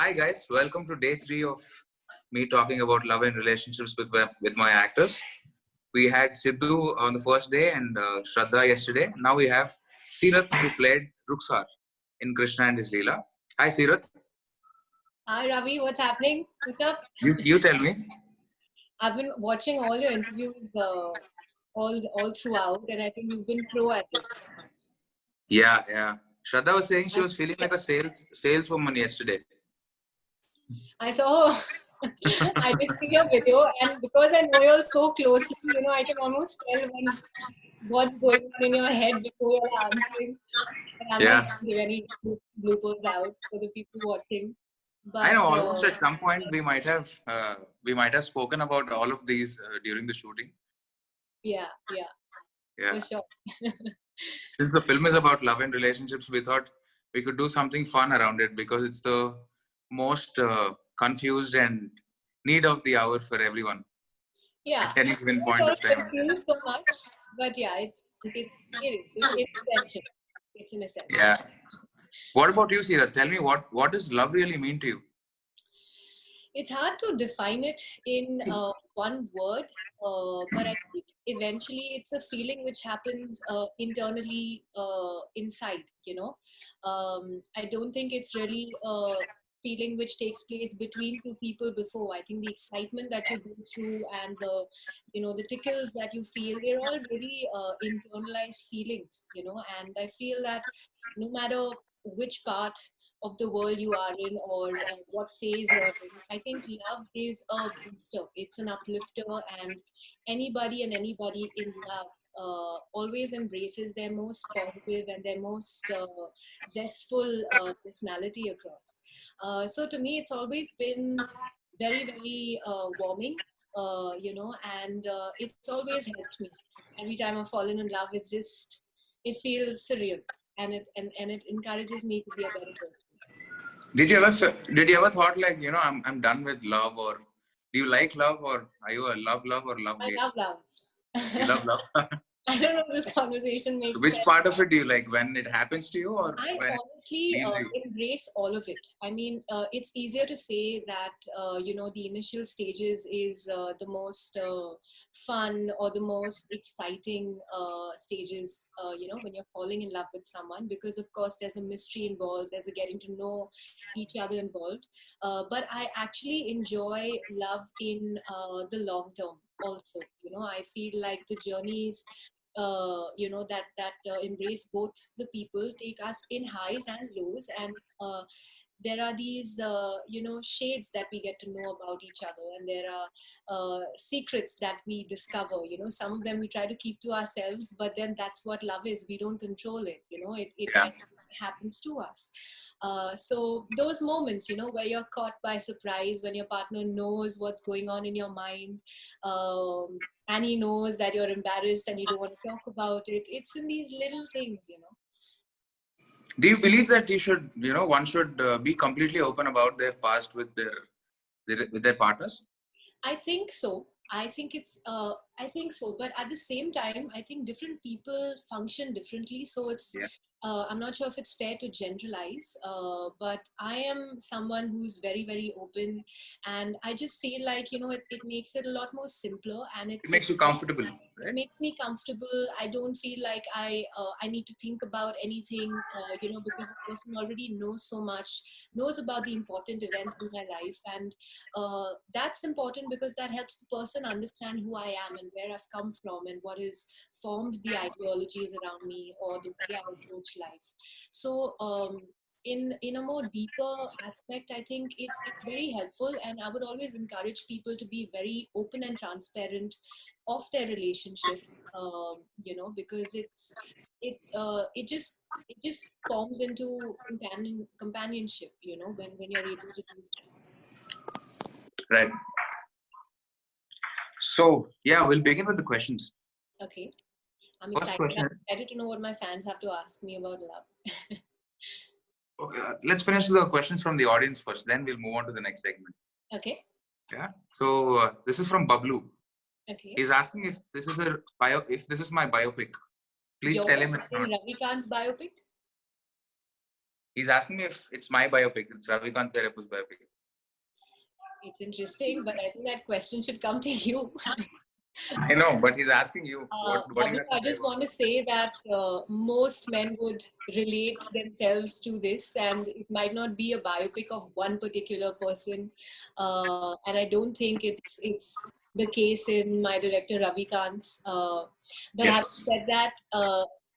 Hi guys, welcome to day 3 of me talking about love and relationships with my actors. We had Sidhu on the first day and Shraddha yesterday. Now we have Sirath who played Ruksar in Krishna and his Leela. Hi Sirath, Hi Ravi, what's happening? What's up? you tell me. I've been watching all your interviews all throughout, and I think you've been pro at this. Yeah. Shraddha was saying she I, was feeling like a saleswoman yesterday. I saw, I did see your video, and because I know you all so closely, I can almost tell what's going on in your head before you're answering. But I'm not Yeah, going to give any bloopers out for the people watching. I But know. Almost at some point we might have spoken about all of these during the shooting. yeah, Yeah. for sure. Since the film is about love and relationships, we thought we could do something fun around it because it's the most confused and need of the hour for everyone Yeah, at any given I'm point sort of of time. confused so much, but yeah, it's essential. It's an essential. Yeah. What about you, Sira? Tell me what does love really mean to you? It's hard to define it in one word, but I think eventually it's a feeling which happens internally inside. I don't think it's really a feeling which takes place between two people before. I think the excitement that you go through and the tickles that you feel, they're all really internalized feelings. And I feel that no matter which part of the world you are in or what phase you're in. I think love is a booster, it's an uplifter, and anybody in love always embraces their most positive and their most zestful personality across. So to me, it's always been very, very warming, and it's always helped me. Every time I've fallen in love, it feels surreal and it encourages me to be a better person. Did you ever thought like I'm done with love, or do you like love, or are you a love or love I hate? love You love. love love. I don't know if this conversation makes Which sense. part of it do you like, when it happens to you or I when it honestly leaves you? embrace all of it. I mean, it's easier to say that, the initial stages is the most fun or the most exciting stages, when you're falling in love with someone, because of course there's a mystery involved, there's a getting to know each other involved. But I actually enjoy love in the long term also. I feel like the journeys that embrace both the people take us in highs and lows, and there are these shades that we get to know about each other, and there are secrets that we discover. Some of them we try to keep to ourselves, but then that's what love is. We don't control it. It Yeah. kind of happens to us. So those moments, where you're caught by surprise, when your partner knows what's going on in your mind, and he knows that you're embarrassed and you don't want to talk about it. It's in these little things. Do you believe that one should be completely open about their past with their partners? I think so. I think so. But at the same time, I think different people function differently. So Yeah. I'm not sure if it's fair to generalize, but I am someone who's very, very open. And I just feel like, it makes it a lot more simpler, and It makes you comfortable, it right? makes me comfortable. I don't feel like I need to think about anything, because the person already knows so much, knows about the important events in my life, and that's important because that helps the person understand who I am and where I've come from and what has formed the ideologies around me or the way I approach life. So in a more deeper aspect, I think it's very helpful, and I would always encourage people to be very open and transparent of their relationship, because it just forms into companionship, when you're able to do so. Right. So yeah, we'll begin with the questions. Okay, I'm First excited. question. I'm excited to know what my fans have to ask me about love. Okay, let's finish the questions from the audience first. Then we'll move on to the next segment. Okay. Yeah. So this is from Bablu. Okay. He's asking if this is if this is my biopic. Please tell him it's In not. Ravikant's biopic? He's asking me if it's my biopic. It's Ravikant Perepu's biopic. It's interesting, but I think that question should come to you. I know, but he's asking you. What do you Ravika, have to I say just about want to say that most men would relate themselves to this, and it might not be a biopic of one particular person. And I don't think it's the case in my director Ravikant's. it? But having Yes. said that,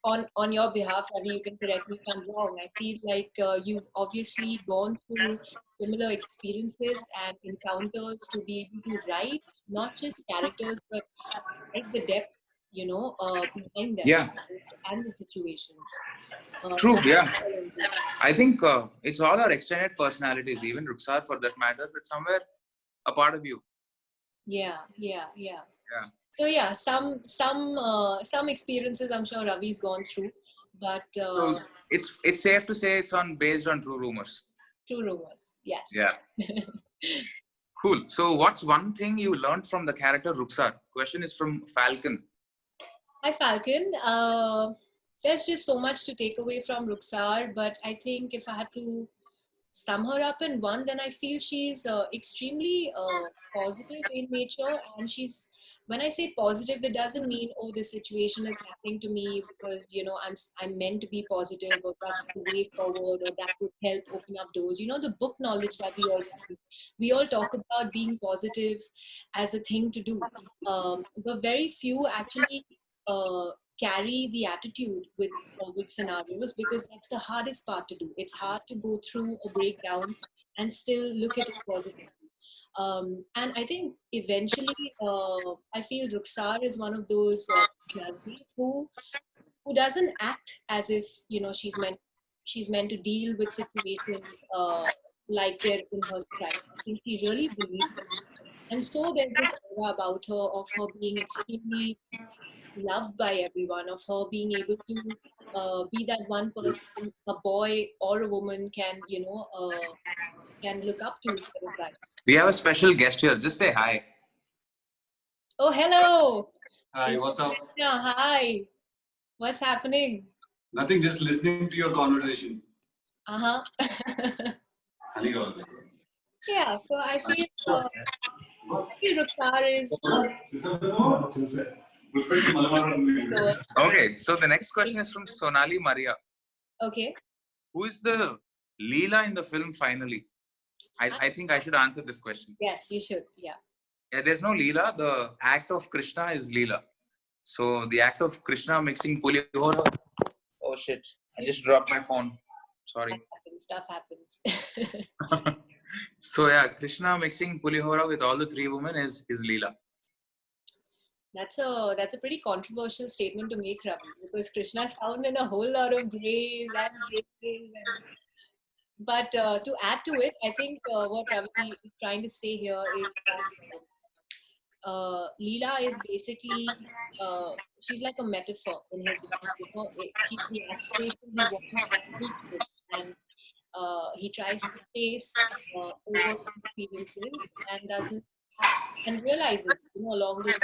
on your behalf, Ravi, you can correct me if I'm wrong. I feel like you've obviously gone through similar experiences and encounters to be able to write not just characters but like the depth, behind them Yeah. and the situations. True. That's Yeah. talented. I think it's all our extended personalities, even Ruxar for that matter. It's somewhere a part of you. Yeah. Yeah. So yeah, some experiences I'm sure Ravi's gone through, but So it's safe to say it's based on true rumors. true rumors. Yes. Yeah. Cool. So what's one thing you learned from the character Ruxar? Question is from Falcon. Hi Falcon. There's just so much to take away from Ruxar, but I think if I had to sum her up in one, then I feel she's extremely positive in nature. And she's, when I say positive, it doesn't mean, oh, this situation is happening to me because, I'm meant to be positive or that's the way forward or that would help open up doors. The book knowledge that we all talk about being positive as a thing to do. But very few actually uh, carry the attitude with scenarios because that's the hardest part to do. It's hard to go through a breakdown and still look at it positively. And I think eventually, I feel Ruxar is one of those personalities who doesn't act as if she's meant to deal with situations like they're in her stride. I think she really believes it. And so there's this aura about her of her being extremely loved by everyone, of her being able to be that one person a boy or a woman can look up to for advice. We have a special guest here. Just say hi. Oh, hello. Hi, what's up? Yeah, hi. What's happening? Nothing, just listening to your conversation. Uh-huh. Yeah, so I feel Ruxar is Okay, so the next question is from Sonali Maria. okay. Who is the Leela in the film finally? I think I should answer this question. Yes, you should. Yeah. Yeah, there's no Leela. The act of Krishna is Leela. So the act of Krishna mixing pulihora. Oh shit! I just dropped my phone. Sorry. Stuff happens. So yeah, Krishna mixing pulihora with all the three women is Leela. That's a pretty controversial statement to make, Ravi, because Krishna is found in a whole lot of grays and grays. But to add to it, I think what Ravi is trying to say here is that Leela is basically she's like a metaphor in his life. She's the aspiration he wants to reach with, and he tries to face over experiences and realizes along the way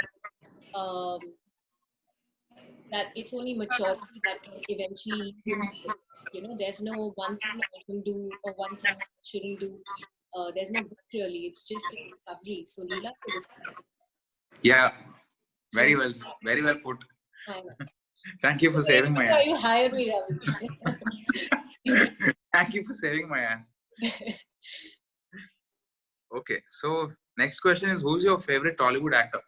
that it's only maturity that can eventually lead him to it. There's no one thing I can do or one thing I shouldn't do. There's no book really. It's just a discovery. So Leela is a discovery. Yeah, very well put. Thank you for saving my ass. You hired me, Ravi. Thank you for saving my ass. Okay, so next question is, who's your favorite Tollywood actor?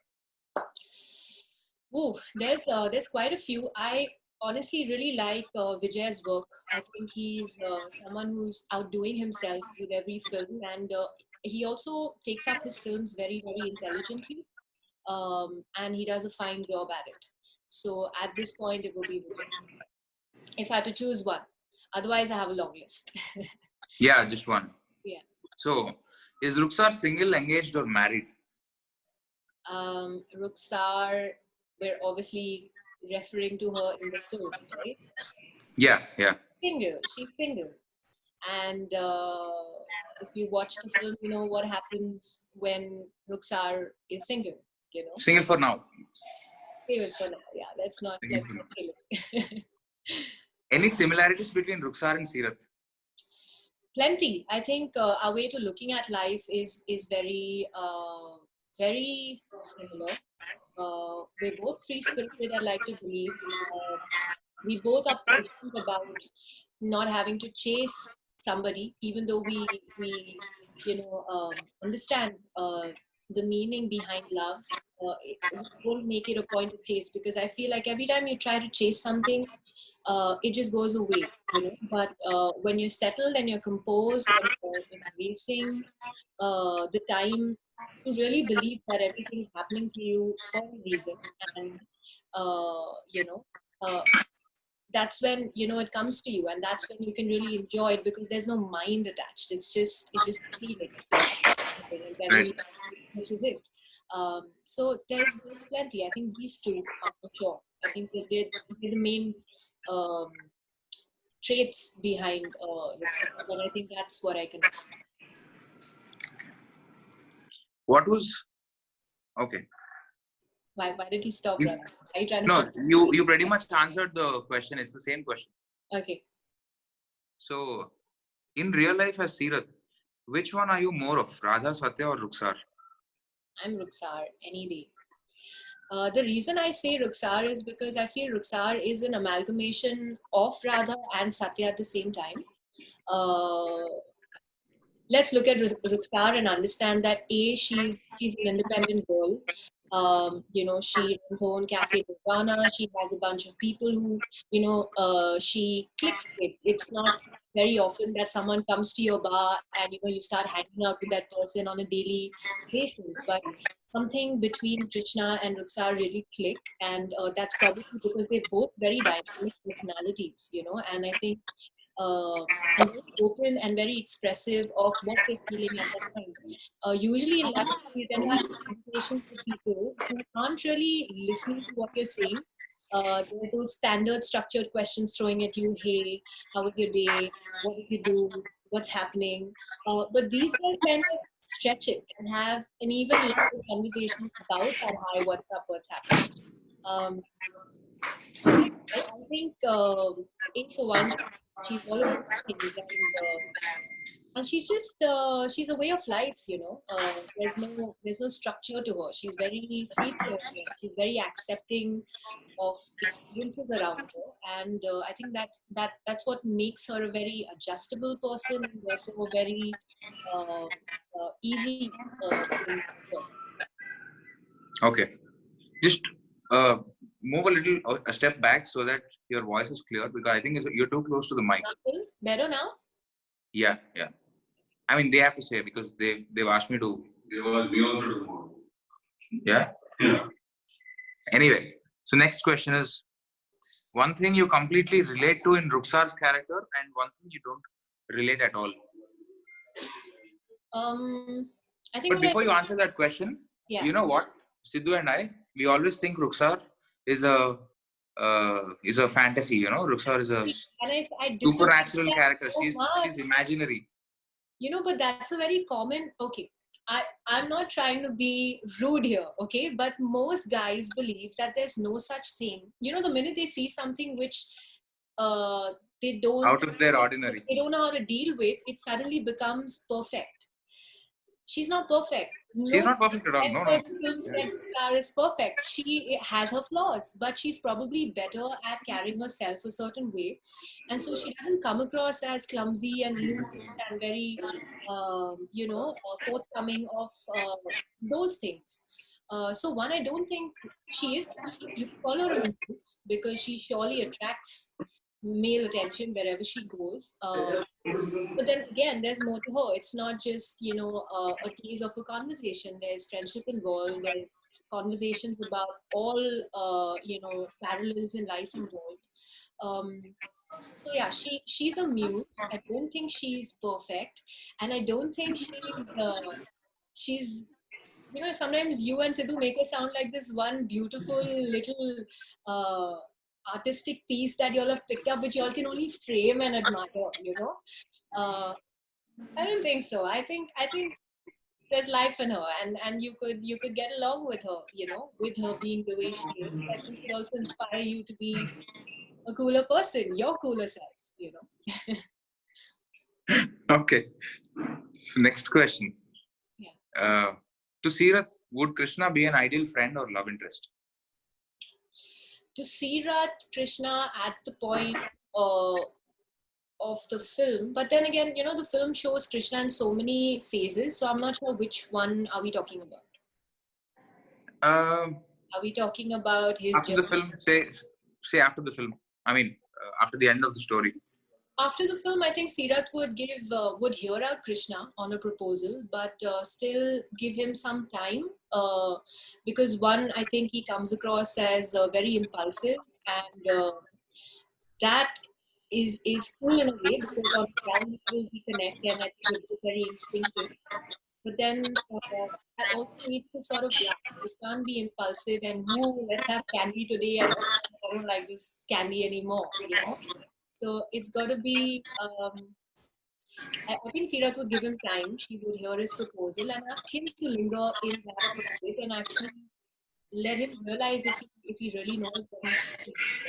Ooh, there's quite a few. I honestly really like Vijay's work. I think he's someone who's outdoing himself with every film, and he also takes up his films very, very intelligently, and he does a fine job at it. So at this point, it will be Vijay. If I had to choose one, otherwise I have a long list. Yeah, just one. Yeah. So, is Ruxar single, engaged, or married? Ruxar, we're obviously referring to her in the film, right? Yeah. Single. She's single. And if you watch the film, you know what happens when Ruxar is single. Single for now. Save it for now. Yeah, let's not kill it. Any similarities between Ruxar and Seerath? Plenty. I think our way to looking at life is very very similar. We're both free spirited. I like to believe. We both are patient about not having to chase somebody, even though we understand the meaning behind love. We won't make it a point to chase, because I feel like every time you try to chase something, it just goes away, you know. But when you're settled and you're composed and you're embracing the time to really believe that everything is happening to you for a reason, and uh, you know, uh, that's when it comes to you, and that's when you can really enjoy it, because there's no mind attached. It's just a feeling, and telling you Right. this is it. So there's plenty. I think these two are for sure. I think that they're the main um, traits behind Rukhsar, but I think that's what I can. What was okay? Why did he stop, You, brother? Are you trying to no, put? you pretty much answered the question. It's the same question. Okay, So, in real life as Seerath, which one are you more of, Radha, Satya, or Rukhsar? I'm Rukhsar any day. The reason I say Rukhsar is because I feel Rukhsar is an amalgamation of Radha and Satya at the same time. Uh, let's look at Rukhsar and understand that she's an independent girl. She runs her own cafe Nirvana. She has a bunch of people who she clicks with. It's not very often that someone comes to your bar and you start hanging out with that person on a daily basis. But something between Krishna and Rukhsar really click, and that's probably because they're both very dynamic personalities. And I think and very open and very expressive of what they're feeling at that time. Usually in life, you tend to have conversations with people who aren't really listening to what you're saying. There are those standard structured questions throwing at you, hey, how was your day? What did you do? What's happening? But these guys kind of stretch it and have an even longer conversation about that, hi, what's up, what's happening. Um, I think A for one, she's all of those things, and she's a way of life. There's no structure to her. She's very free flowing. She's very accepting of experiences around her, and I think that's what makes her a very adjustable person, and therefore a very easy person. Okay, just move a little a step back so that your voice is clear, because I think you're too close to the mic. Better now? Yeah, yeah. I mean, they have to say, because they've asked me to. It was we also do more. Yeah. Yeah. Anyway, so next question is one thing you completely relate to in Rukhsar's character, and one thing you don't relate at all. I think. But before you answer that question, yeah. You know what? Sidhu and I, we always think Rukhsar is a fantasy. Rukhsar is a I supernatural character. so She's imaginary. But that's a very common. Okay, I'm not trying to be rude here, okay, but most guys believe that there's no such thing. The minute they see something which they don't Out of their ordinary. they don't know how to deal with, it suddenly becomes perfect. She's not perfect. She's not perfect at all. No. Film star is perfect. She has her flaws, but she's probably better at carrying herself a certain way, and so she doesn't come across as clumsy and rude and very, forthcoming of those things. So one, I don't think she is. You call her a muse because she surely attracts male attention wherever she goes. But then again, there's more to her. It's not just a tease of a conversation. There's friendship involved. There's conversations about all parallels in life involved. So yeah, she's a muse. I don't think she's perfect, and I don't think she's sometimes you and Sidhu make her sound like this one beautiful little artistic piece that y'all have picked up, which y'all can only frame and admire. I don't think so. I think there's life in her, and you could get along with her, with her being the way she is. I think it also inspire you to be a cooler person, your cooler self. Okay. So next question. Yeah. To Sirath, would Krishna be an ideal friend or love interest? To Sirat Krishna at the point of the film, but then again, the film shows Krishna in so many phases, so I'm not sure which one are we talking about. Um, Are we talking about his after the journey? film, say after the film. I mean, after the end of the story. After the film, I think Sirat would hear out Krishna on a proposal, but still give him some time, because one, I think he comes across as very impulsive, and that is cool in a way, because on ground level we connect, and I think it's very instinctive. But then I also need to sort of laugh. It can't be impulsive and woo, let's have candy today, and I don't like this candy anymore. So it's got to be. I think Sirat would give him time. She would hear his proposal and ask him to linger in that for a bit and actually let him realize if he really knows what he's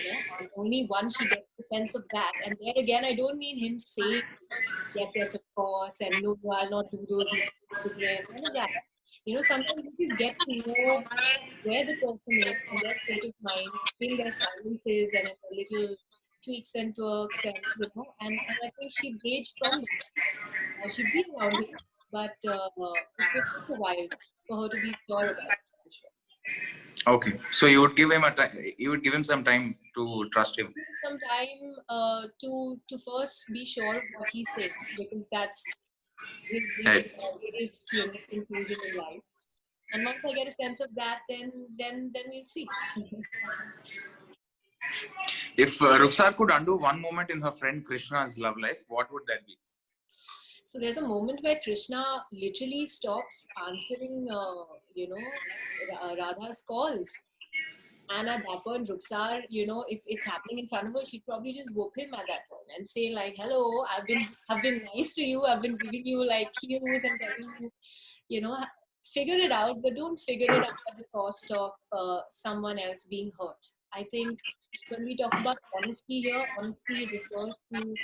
saying. And only once she gets the sense of that, and there again, I don't mean him saying yes, yes, of course, and no, I'll not do those mistakes again. None of that. Sometimes you just get to know where the person is and their state of mind in their silences and in the little tweaks and twerks, and I think she gauged from them. She'd been around him, but it would take a while for her to be sure about it. For sure. Okay, so you would give him you would give him some time to trust him. Some time to first be sure of what he's saying, because that's Right. his conclusion in life. And once I get a sense of that, then we'll see. If Ruxar could undo one moment in her friend Krishna's love life, what would that be? So there's a moment where Krishna literally stops answering, Radha's calls. And at that point, Ruxar, if it's happening in front of her, she'd probably just whoop him at that point and say like, "Hello, I've been nice to you. I've been giving you like cues and telling you, figure it out, but don't figure it out at the cost of someone else being hurt." I think when we talk about honesty here, honesty refers to,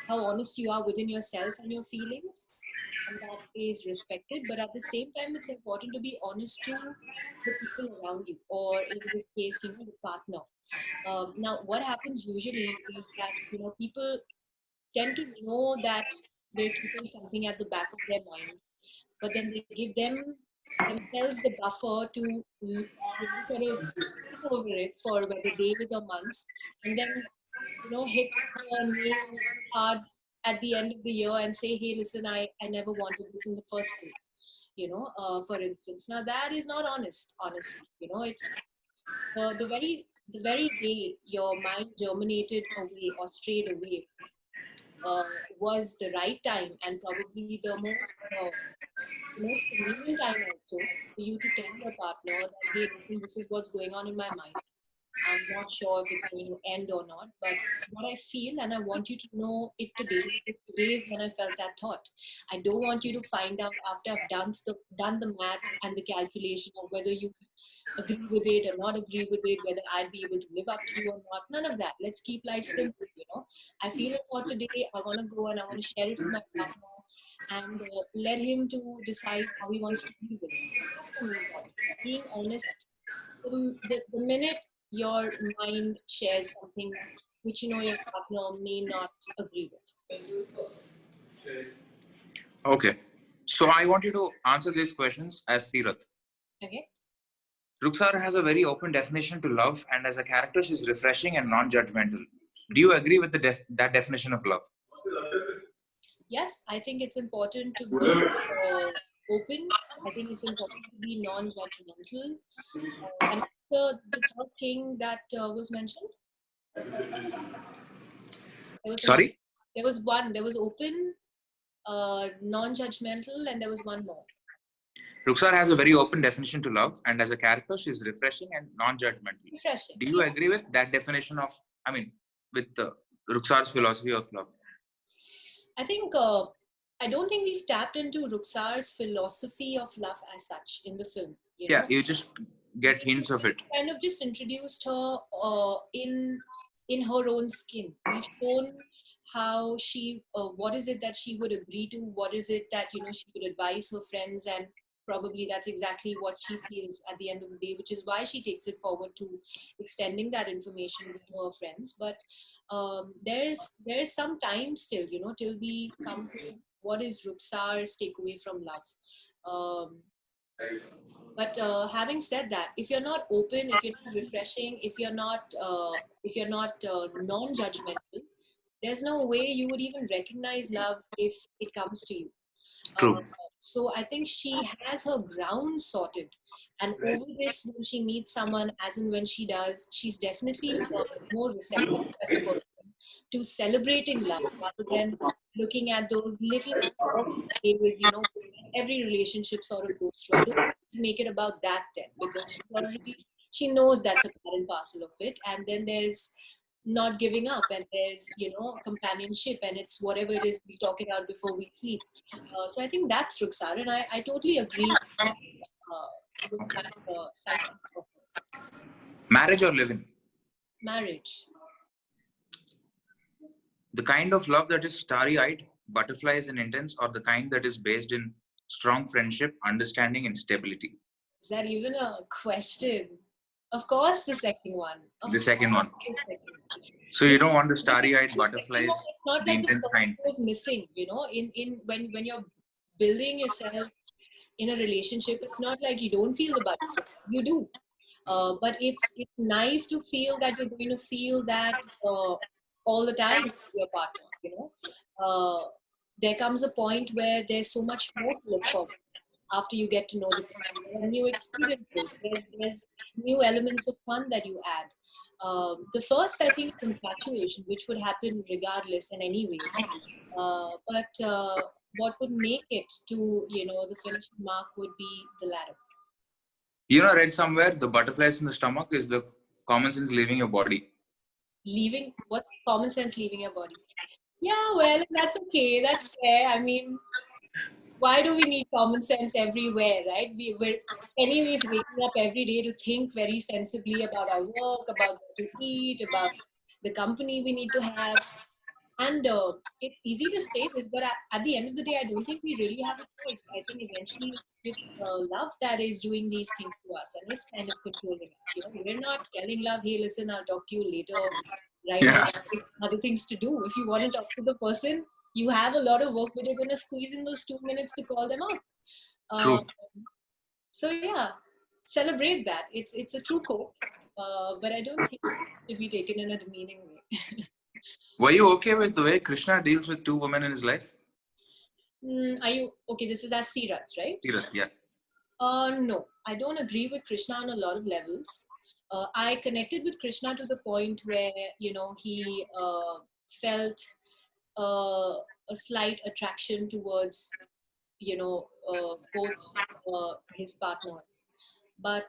how honest you are within yourself and your feelings, and that is respected. But at the same time, it's important to be honest to the people around you, or in this case, the partner. Now, what happens usually is that people tend to know that they're keeping something at the back of their mind, but then they give themselves the buffer to sort of sit over it for whether days or months, and then hit the nail hard at the end of the year and say, "Hey, listen, I never wanted this in the first place." For instance, now that is not honest. Honestly, it's the very day your mind germinated away or strayed away was the right time, and probably the most convenient time also for you to tell your partner that, "Hey, listen, this is what's going on in my mind. I'm not sure if it's going to end or not, but what I feel, and I want you to know it today, because today is when I felt that thought. I don't want you to find out after I've done the math and the calculation of whether you agree with it or not agree with it, whether I'll be able to live up to you or not. None of that. Let's keep life simple. I feel a thought today. I want to go and I want to share it with my partner and let him to decide how he wants to deal with it." So that's for me, being honest. The minute your mind shares something which your partner may not agree with. Okay, so I want you to answer these questions as Sirath. Okay. Ruxar has a very open definition to love, and as a character, she's refreshing and non-judgmental. Do you agree with that definition of love? Yes, I think it's important to be open. I think it's important to be non-judgmental. And the third thing that was mentioned. Sorry? There was one. There was open, non-judgmental, and there was one more. Ruxar has a very open definition to love, and as a character, she's refreshing and non-judgmental. Refreshing. Do you agree with that definition of, with Ruxar's philosophy of love? I think I don't think we've tapped into Ruxar's philosophy of love as such in the film. Yeah, you just get hints of it. Kind of just introduced her in her own skin. We've shown how she, what is it that she would agree to, what is it that she would advise her friends, and probably that's exactly what she feels at the end of the day, which is why she takes it forward to extending that information with her friends. But there's some time still, till we come to what is Rukhsar's takeaway from love. Um, but having said that, if you're not open, if you're not refreshing, if you're not non-judgmental, there's no way you would even recognize love if it comes to you. Uh, True. so I think she has her ground sorted, and over this, when she meets someone, as in when she does, she's definitely more receptive as a person to celebrating love rather than looking at those little days, every relationship sort of goes through. I don't make it about that then, because she knows that's a part and parcel of it. And then there's not giving up, and there's companionship, and it's whatever it is we talk it out before we sleep. So I think that's Rukhsar, and I totally agree with Okay. that side of hers. Marriage or living? Marriage. The kind of love that is starry-eyed, butterflies and intense, or the kind that is based in strong friendship, understanding, and stability? Is that even a question? Of course, the second one. The second one. The second one. So you don't want the The starry-eyed second one, butterflies, it's not the like the intense first kind. was missing. In when you're building yourself in a relationship, it's not like you don't feel the butterfly. You do. But it's naive to feel that you're going to feel that all the time with your partner. There comes a point where there's so much more to look for after you get to know the person. There are new experiences. There's new elements of fun that you add. The first, I think, is infatuation, which would happen regardless and anyways. But what would make it to the finishing mark would be the latter. I read somewhere the butterflies in the stomach is the common sense leaving your body. Leaving what common sense leaving your body? Yeah, well, that's okay. That's fair. I mean, why do we need common sense everywhere, right? We're anyways waking up every day to think very sensibly about our work, about what to eat, about the company we need to have. And it's easy to say this, but at the end of the day, I don't think we really have a choice. I think eventually it's love that is doing these things to us, and it's kind of controlling us. We're not telling love, hey, listen, I'll talk to you later. Right now, Yeah. other things to do. If you want to talk to the person, you have a lot of work, but you're going to squeeze in those 2 minutes to call them up. True. So yeah, celebrate that. It's a true quote, but I don't think it should be taken in a demeaning way. Were you okay with the way Krishna deals with two women in his life? Are you okay? This is as Sirath, right? Seriously, yeah. No, I don't agree with Krishna on a lot of levels. I connected with Krishna to the point where he felt a slight attraction towards both his partners. But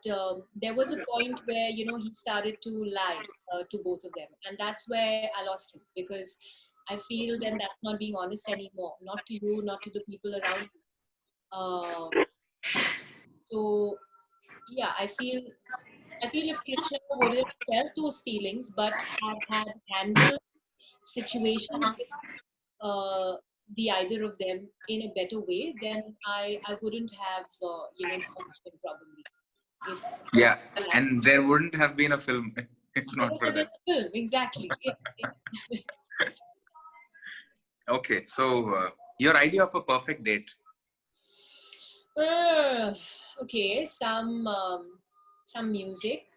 there was a point where he started to lie to both of them, and that's where I lost him, because I feel then that's not being honest anymore. Not to you, not to the people around you. So yeah, I feel if Krishna would have felt those feelings, but had handled situations with the either of them in a better way, then I wouldn't have judged him probably. If Yeah. And there wouldn't have been a film if not for that. film, exactly. Okay. So your idea of a perfect date? Okay, some music.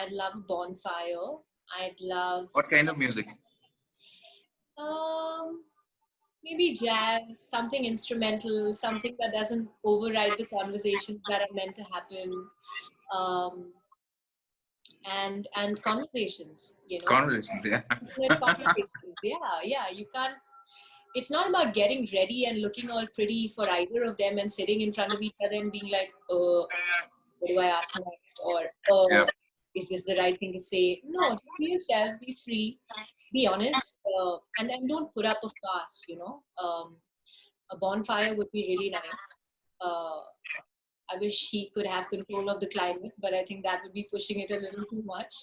I'd love a bonfire. I'd love What kind of music? maybe jazz, something instrumental, something that doesn't override the conversations that are meant to happen. And conversations, Conversations, yeah. intimate conversations. Yeah, you can't. It's not about getting ready and looking all pretty for either of them and sitting in front of each other and being like, what do I ask next? Or, Yeah. is this the right thing to say? No, just be yourself, be free, be honest, and then don't put up a fuss, a bonfire would be really nice. I wish he could have control of the climate, but I think that would be pushing it a little too much.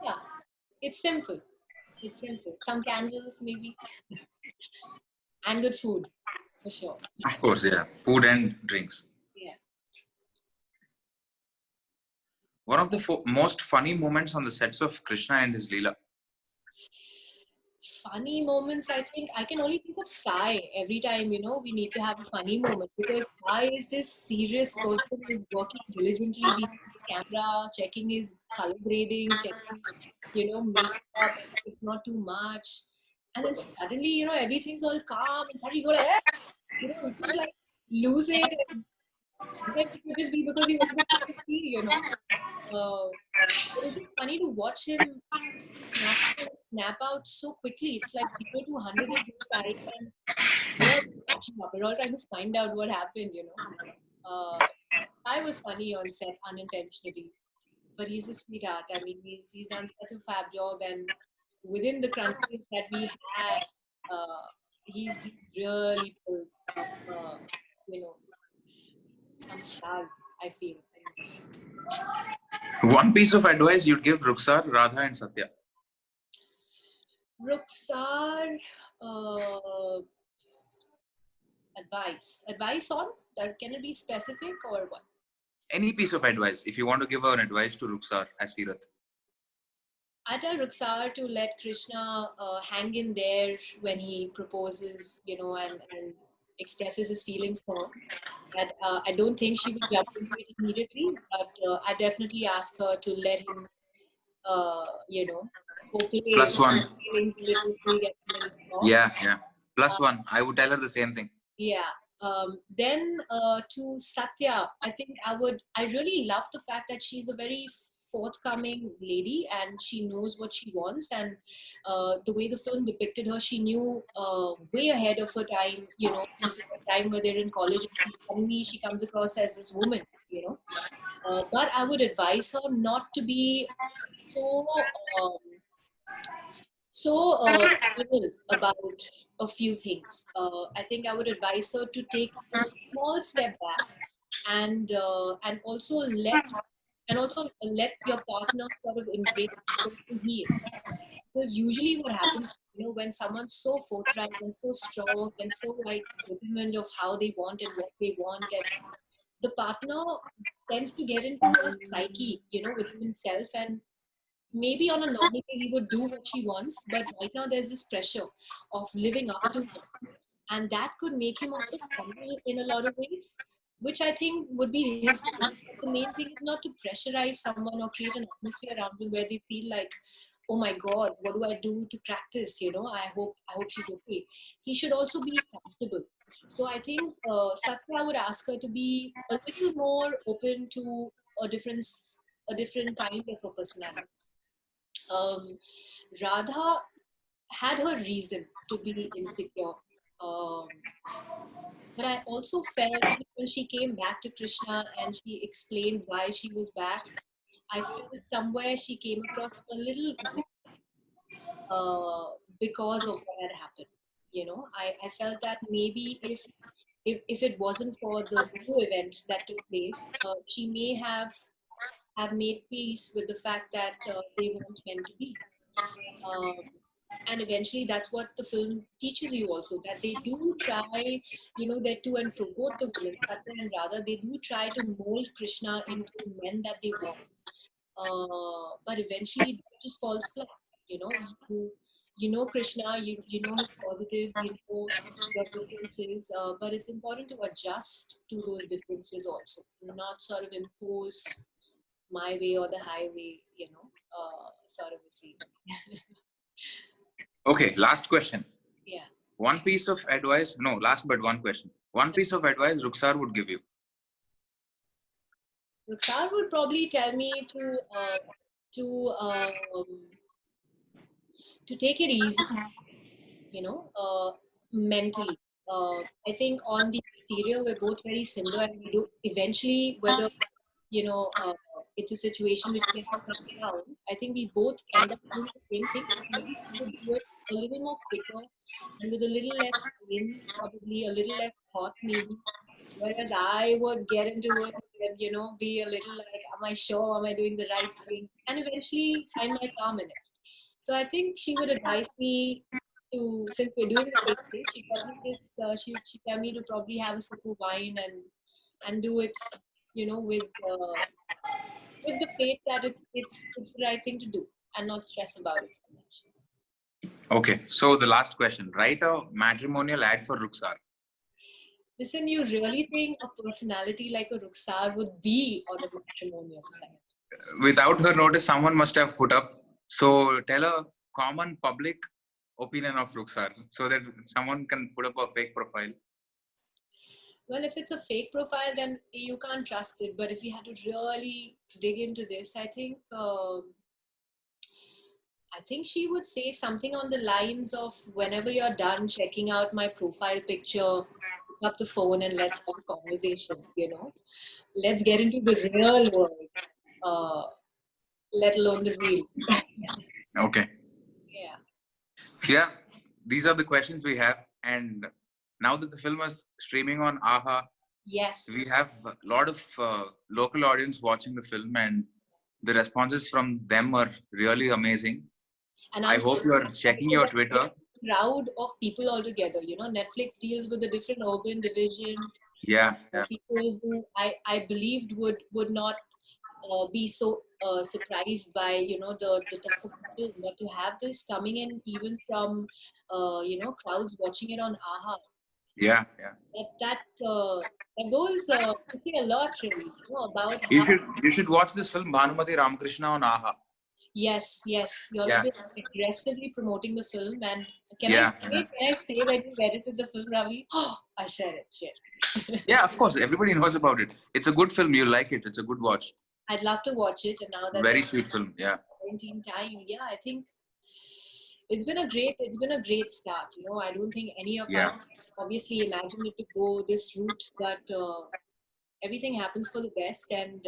Yeah, it's simple. It's simple. Some candles maybe, and good food for sure. Of course, yeah. Food and drinks. Yeah. One of the most funny moments on the sets of Krishna and his Leela. Funny moments, I think I can only think of Sai every time, we need to have a funny moment, because Sai is this serious person who's working diligently behind the camera, checking his color grading, checking, makeup, it's not too much. And then suddenly, everything's all calm, and suddenly you go like, "Eh!" you just like lose it. And sometimes it could just be because he wants to see, but it's funny to watch him snap out so quickly. It's like 0 to 100 in his time, and we're all catching up. We're all trying to find out what happened. I was funny on set unintentionally, but he's a sweetheart. I mean, he's done such a fab job, and within the crunches that we had, he's really pulled up, some stars, I feel. One piece of advice you'd give Rukhsar, Radha, and Satya. Rukhsar, advice on? Can it be specific or what? Any piece of advice, if you want to give an advice to Rukhsar as Seerath. I tell Rukhsar to let Krishna hang in there when he proposes, and expresses his feelings for her. That I don't think she would jump into it immediately, but I definitely ask her to let him, populate Plus one. feelings a little big and a little small. Yeah. Plus one. I would tell her the same thing. Yeah. Then to Satya, I think I really love the fact that she's a very forthcoming lady and she knows what she wants, and the way the film depicted her, she knew way ahead of her time. This is the time where they're in college, and suddenly she comes across as this woman. But I would advise her not to be so little about a few things. I think I would advise her to take a small step back, and also let your partner sort of embrace who he is. Because usually what happens, when someone's so forthright and so strong and so like determined of how they want and what they want, and the partner tends to get into a psyche, within himself, and maybe on a normal day he would do what she wants, but right now there's this pressure of living up to her, and that could make him also crumble in a lot of ways, which I think would be his. The main thing is not to pressurize someone or create an atmosphere around him where they feel like, oh my God, what do I do to crack this? I hope she's okay. He should also be comfortable. So I think Satya would ask her to be a little more open to a different kind of a personality. Radha had her reason to be insecure. But I also felt when she came back to Krishna and she explained why she was back, I felt somewhere she came across a little weak, because of what had happened. I felt that maybe if it wasn't for the new events that took place, she may have made peace with the fact that they weren't meant to be. Um, and eventually that's what the film teaches you also, that they do try, they're to and fro, both the women, Satya and Radha, they do try to mold Krishna into the men that they want. But eventually it just falls flat. Krishna, you know his positive, your differences, but it's important to adjust to those differences also, not sort of impose my way or the highway, sort of a scene. Okay, last question. Yeah. One piece of advice, no, last but one question. One piece of advice Rukhsar would give you. Rukhsar would probably tell me to take it easy, mentally. I think on the exterior we're both very similar, and we do eventually, whether it's a situation which we have to come down, I think we both end up doing the same thing. Maybe we would do it a little more quicker and with a little less pain, probably a little less thought, maybe. Whereas I would get into it and, be a little like, am I sure? Am I doing the right thing? And eventually find my calm in it. So I think she would advise me to, since we're doing the date thing, she probably just she tell me to probably have a sip of wine and do it, with the faith that it's the right thing to do and not stress about it so much. Okay, so the last question. Write a matrimonial ad for Ruxar. Listen, you really think a personality like a Ruxar would be on a matrimonial site? Without her notice, someone must have put up. So tell a common public opinion of Ruxar so that someone can put up a fake profile. Well, if it's a fake profile, then you can't trust it. But if you had to really dig into this, I think she would say something on the lines of, whenever you're done checking out my profile picture, pick up the phone and let's have a conversation, Let's get into the real world, let alone the real. Okay. Yeah. Yeah, these are the questions we have. And now that the film is streaming on AHA, Yes. we have a lot of local audience watching the film, and the responses from them are really amazing. And I hope you are checking your Twitter. Crowd of people altogether. Netflix deals with a different urban division. Yeah. People who I believed would not be so surprised by the type of people, but to have this coming in even from crowds watching it on AHA. Yeah. That goes to say a lot, really, about how. You should watch this film Bhanumati Ramakrishna on AHA. Yes, you're aggressively promoting the film, and can I say that you edited the film, Ravi? Oh, I said it. Shit. Yeah, of course, everybody knows about it. It's a good film. You'll like it. It's a good watch. I'd love to watch it, and now that very sweet film. Yeah. Quarantine time. Yeah, I think it's been a great start. I don't think any of us obviously imagined it to go this route, but everything happens for the best, and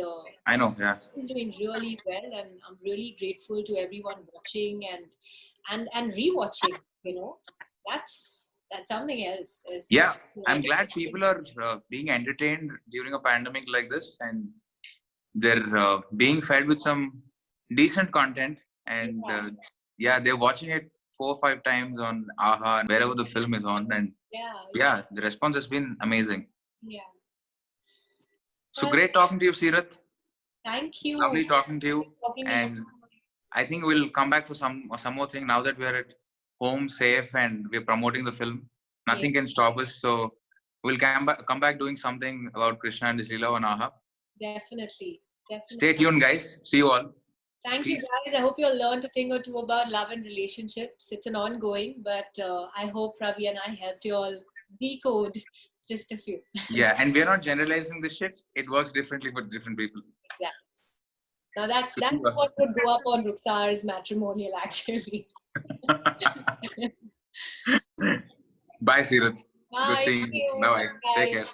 I know. Yeah. It's doing really well, and I'm really grateful to everyone watching and rewatching. That's something else. Yeah, I'm glad people are being entertained during a pandemic like this, and they're being fed with some decent content, and they're watching it 4 or 5 times on AHA and wherever the film is on, and the response has been amazing. Yeah. So great talking to you, Seerath. Thank you. Lovely talking to you. And I think we'll come back for some more thing now that we're at home, safe, and we're promoting the film. Nothing can stop us. So we'll come back doing something about Krishna and His Leela on AHA. Definitely. Stay tuned, guys. See you all. Thank you, guys. I hope you'll learn a thing or two about love and relationships. It's an ongoing, but I hope Ravi and I helped you all decode just a few. Yeah, and we're not generalizing this shit. It works differently for different people. Exactly. Now that's what would go up on Ruxar's matrimonial, actually. Bye, Seerath. Bye. Good seeing you. Bye. Take care.